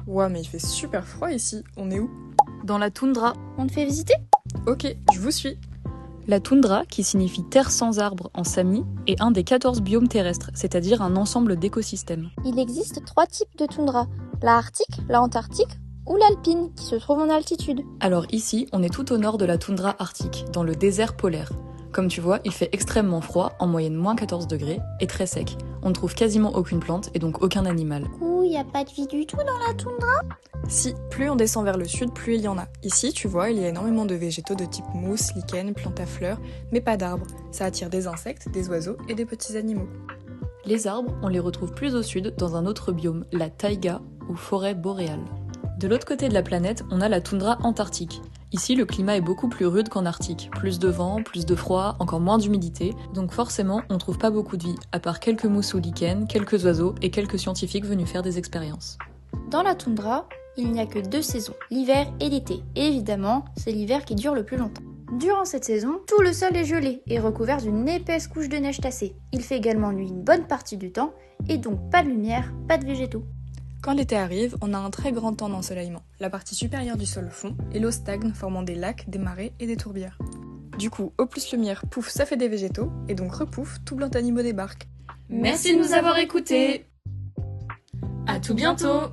Ouah, mais il fait super froid ici. On est où? Dans la toundra. On te fait visiter? Ok, je vous suis. La toundra, qui signifie terre sans arbres en sami, est un des 14 biomes terrestres, c'est-à-dire un ensemble d'écosystèmes. Il existe 3 types de toundra. La arctique, la antarctique ou l'alpine, qui se trouve en altitude. Alors ici, on est tout au nord de la toundra arctique, dans le désert polaire. Comme tu vois, il fait extrêmement froid, en moyenne moins 14 degrés, et très sec. On ne trouve quasiment aucune plante et donc aucun animal. Du coup, il n'y a pas de vie du tout dans la toundra? Si, plus on descend vers le sud, plus il y en a. Ici, tu vois, il y a énormément de végétaux de type mousse, lichen, plantes à fleurs, mais pas d'arbres. Ça attire des insectes, des oiseaux et des petits animaux. Les arbres, on les retrouve plus au sud, dans un autre biome, la taïga, ou forêt boréale. De l'autre côté de la planète, on a la toundra antarctique. Ici, le climat est beaucoup plus rude qu'en Arctique. Plus de vent, plus de froid, encore moins d'humidité, donc forcément, on trouve pas beaucoup de vie, à part quelques mousses ou lichens, quelques oiseaux et quelques scientifiques venus faire des expériences. Dans la toundra, il n'y a que 2 saisons, l'hiver et l'été. Et évidemment, c'est l'hiver qui dure le plus longtemps. Durant cette saison, tout le sol est gelé et recouvert d'une épaisse couche de neige tassée. Il fait également nuit une bonne partie du temps, et donc pas de lumière, pas de végétaux. Quand l'été arrive, on a un très grand temps d'ensoleillement. La partie supérieure du sol fond et l'eau stagne, formant des lacs, des marais et des tourbières. Du coup, au plus lumière, pouf, ça fait des végétaux, et donc repouf, tout blanc animaux débarque. Merci de nous avoir écoutés. À tout bientôt.